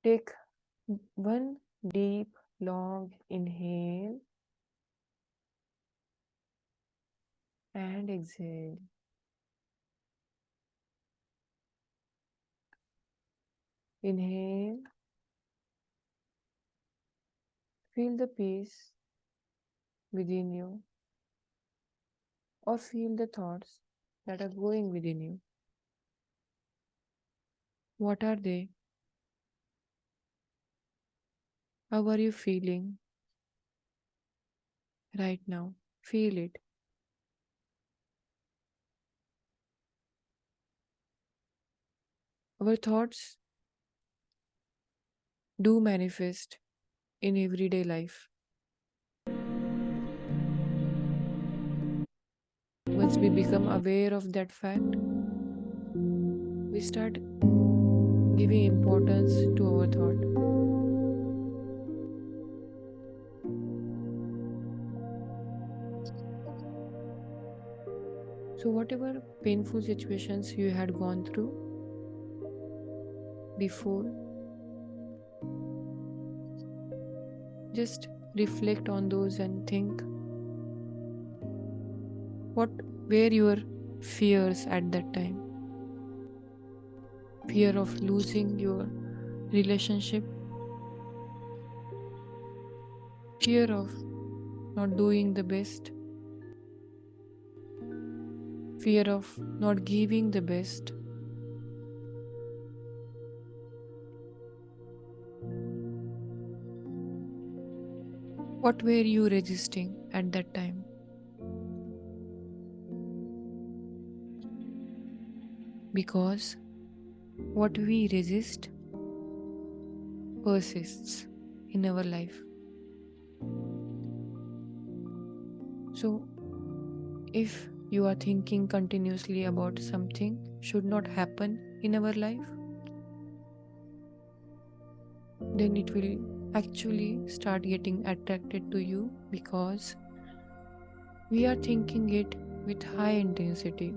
Take one deep, long inhale and exhale. Inhale, feel the peace within you, or feel the thoughts that are going within you. What are they? How are you feeling right now? Feel it. Our thoughts do manifest in everyday life. Once we become aware of that fact, we start giving importance to our thought. So, whatever painful situations you had gone through before, just reflect on those and think what were your fears at that time. Fear of losing your relationship, fear of not doing the best, fear of not giving the best. What were you resisting at that time? Because what we resist persists in our life. So, if you are thinking continuously about something should not happen in our life, then it will actually start getting attracted to you, because we are thinking it with high intensity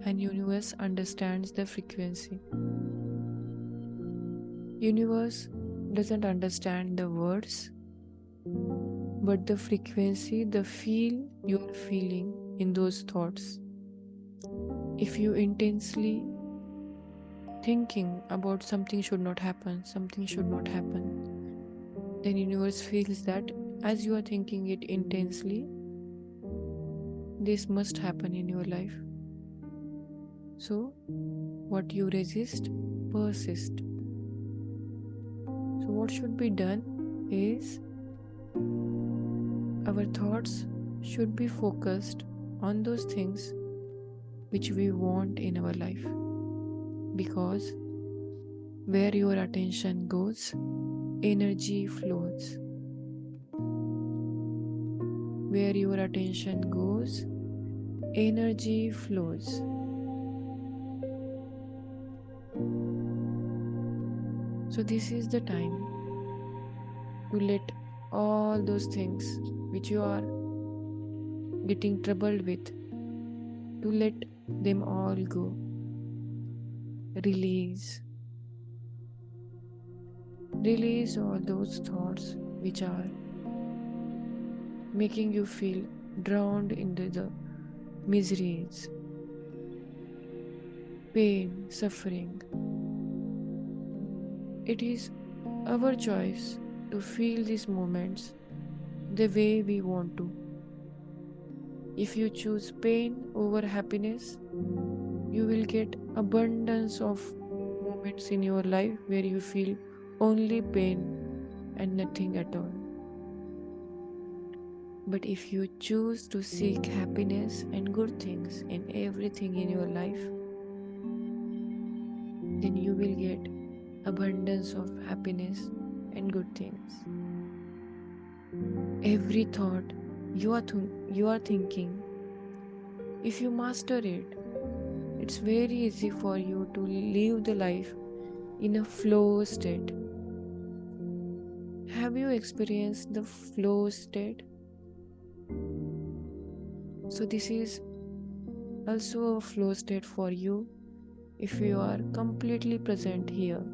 and universe understands the frequency. Universe doesn't understand the words, but the frequency, the feel you are feeling in those thoughts. If you intensely thinking about something should not happen, something should not happen, then universe feels that as you are thinking it intensely, this must happen in your life. So what you resist persist. So what should be done is our thoughts should be focused on those things which we want in our life, because where your attention goes, energy flows. Where your attention goes, energy flows. So this is the time to let all those things which you are getting troubled with, to let them all go. Release. Release all those thoughts which are making you feel drowned into the miseries, pain, suffering. It is our choice to feel these moments the way we want to. If you choose pain over happiness, you will get abundance of moments in your life where you feel only pain and nothing at all. But if you choose to seek happiness and good things in everything in your life, then you will get abundance of happiness and good things. Every thought you are thinking, if you master it, it's very easy for you to live the life in a flow state. Have you experienced the flow state? So this is also a flow state for you if you are completely present here.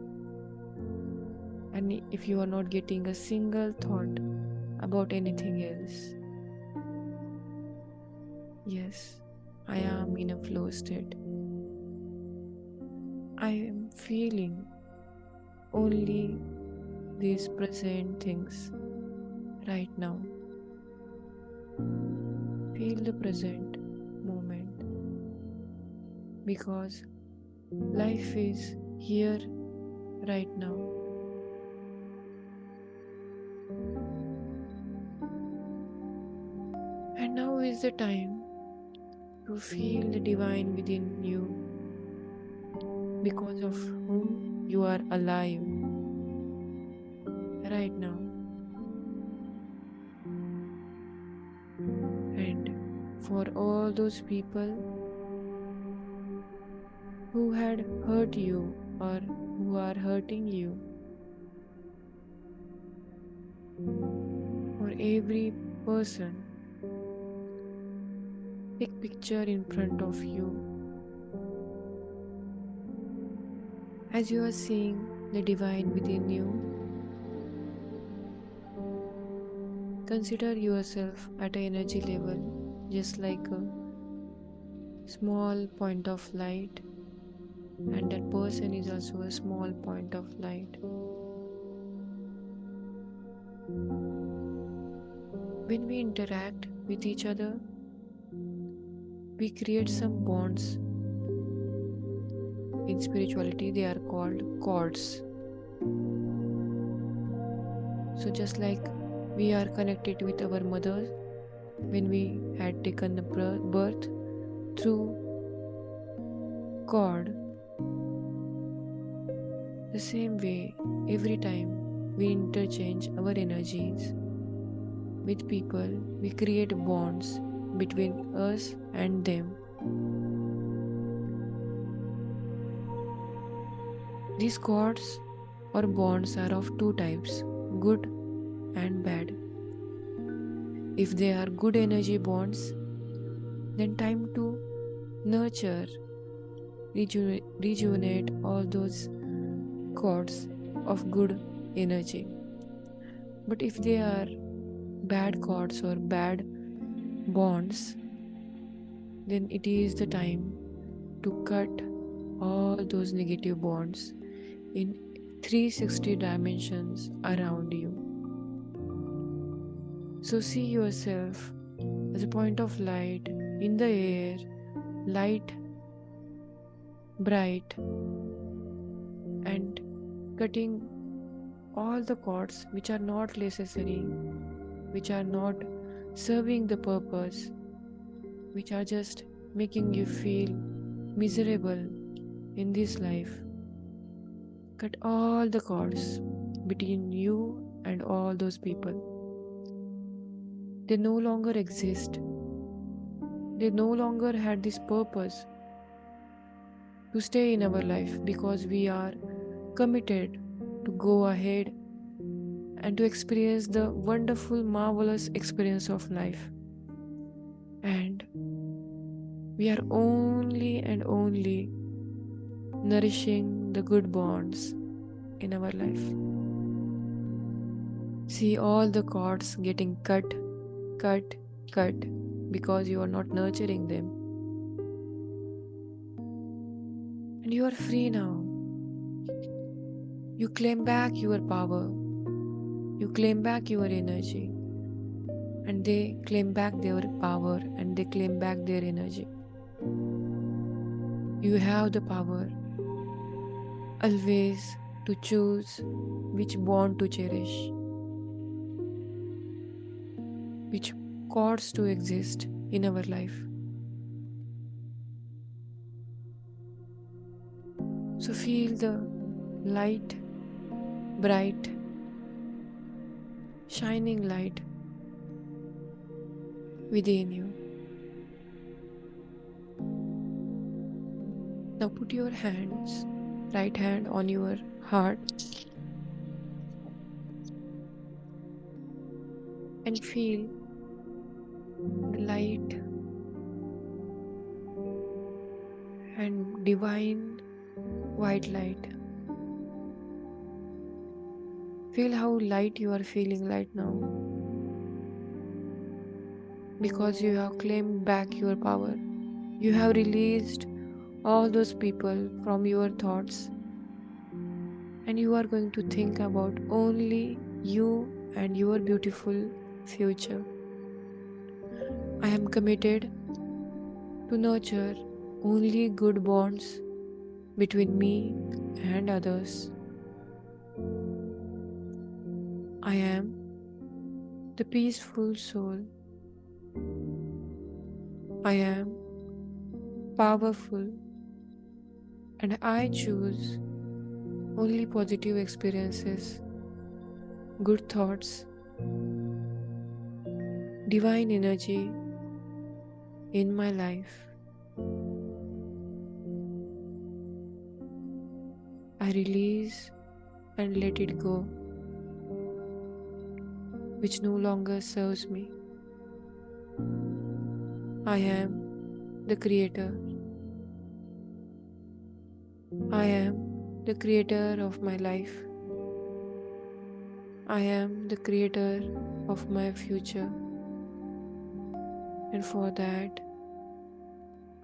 And if you are not getting a single thought about anything else, yes, I am in a flow state. I am feeling only these present things right now. Feel the present moment because life is here right now. And now is the time to feel the divine within you because of whom you are alive right now. And for all those people who had hurt you or who are hurting you, for every person, take picture in front of you as you are seeing the divine within you. Consider yourself at an energy level just like a small point of light, and that person is also a small point of light. When we interact with each other, we create some bonds. In spirituality, they are called cords. So, just like we are connected with our mother when we had taken the birth through cord, the same way, every time we interchange our energies with people, we create bonds between us and them. These cords or bonds are of two types, good and bad. If they are good energy bonds, then time to nurture, rejuvenate all those cords of good energy. But if they are bad cords or bad bonds, then it is the time to cut all those negative bonds in 360 dimensions around you. So see yourself as a point of light in the air, light, bright, and cutting all the cords which are not necessary, which are not serving the purpose, which are just making you feel miserable in this life. Cut all the cords between you and all those people. They no longer exist. They no longer had this purpose to stay in our life because we are committed to go ahead and to experience the wonderful, marvelous experience of life. And we are only and only nourishing the good bonds in our life. See all the cords getting cut because you are not nurturing them. And you are free now. You claim back your power. You claim back your energy. And they claim back their power and they claim back their energy. You have the power always to choose which bond to cherish, which cords to exist in our life. So feel the light, bright, shining light within you. Now put your hands, right hand on your heart, and feel the light and divine white light Feel how light you are feeling right now because you have claimed back your power. You have released all those people from your thoughts and you are going to think about only you and your beautiful future. I am committed to nurture only good bonds between me and others. I am the peaceful soul. I am powerful and I choose only positive experiences, good thoughts, divine energy in my life. I release and let it go, which no longer serves me. I am the creator. I am the creator of my life. I am the creator of my future. And for that,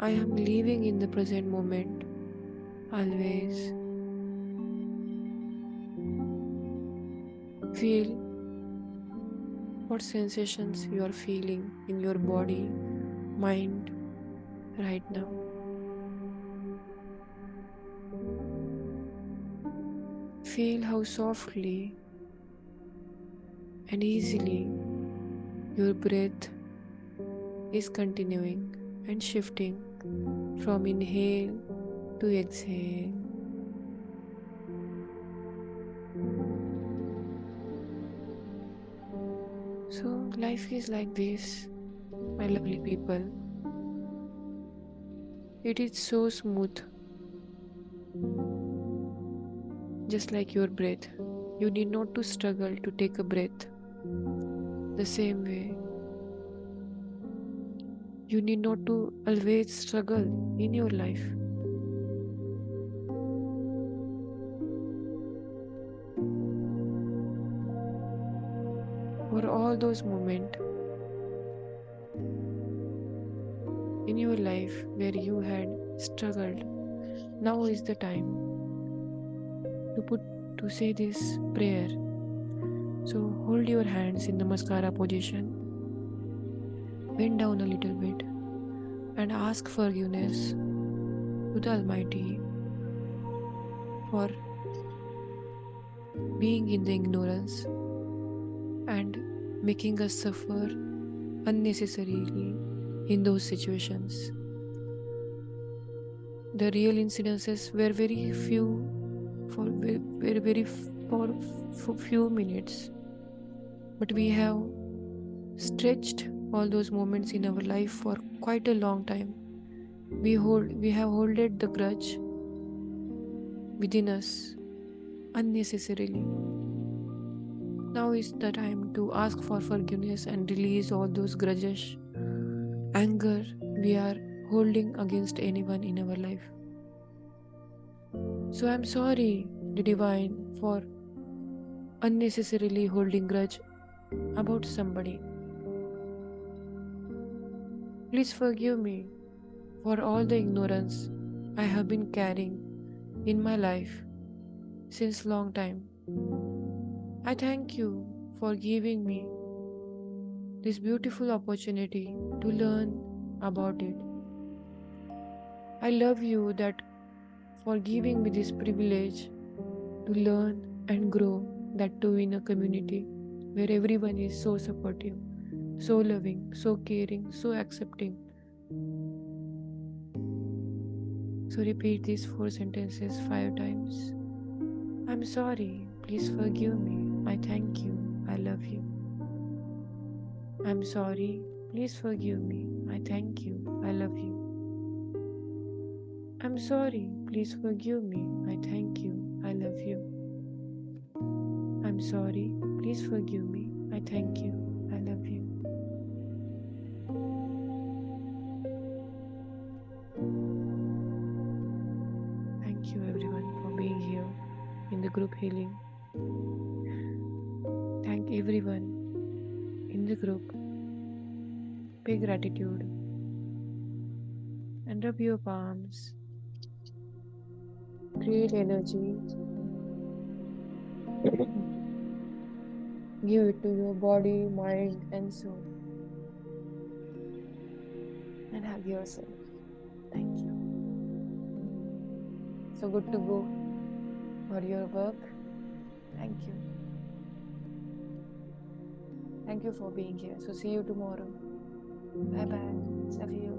I am living in the present moment, always. Feel what sensations you are feeling in your body, mind right now. Feel how softly and easily your breath is continuing and shifting from inhale to exhale. So, life is like this, my lovely people. It is so smooth, just like your breath. You need not to struggle to take a breath. The same way, you need not to always struggle in your life. For all those moments in your life where you had struggled, now is the time to say this prayer. So hold your hands in the mascara position, bend down a little bit, and ask forgiveness to the Almighty for being in the ignorance and making us suffer unnecessarily in those situations. The real incidences were very few were very for few minutes, but we have stretched all those moments in our life for quite a long time. We have holded the grudge within us unnecessarily. Now is the time to ask for forgiveness and release all those grudges, anger we are holding against anyone in our life. So I'm sorry, the divine, for unnecessarily holding grudge about somebody. Please forgive me for all the ignorance I have been carrying in my life since long time. I thank you for giving me this beautiful opportunity to learn about it. I love you that for giving me this privilege to learn and grow, that too in a community where everyone is so supportive, so loving, so caring, so accepting. So repeat these 4 sentences 5 times. I'm sorry, please forgive me. I thank you, I love you. I'm sorry, please forgive me. I thank you, I love you. I'm sorry, please forgive me. I thank you, I love you. I'm sorry, please forgive me. I thank you, I love you. Thank you everyone for being here in the group healing. everyone in the group. Pay gratitude and rub your palms. Create energy. Give it to your body, mind, and soul. And hug yourself. Thank you. So good to go for your work. Thank you. Thank you for being here. So see you tomorrow. Bye bye. Love you.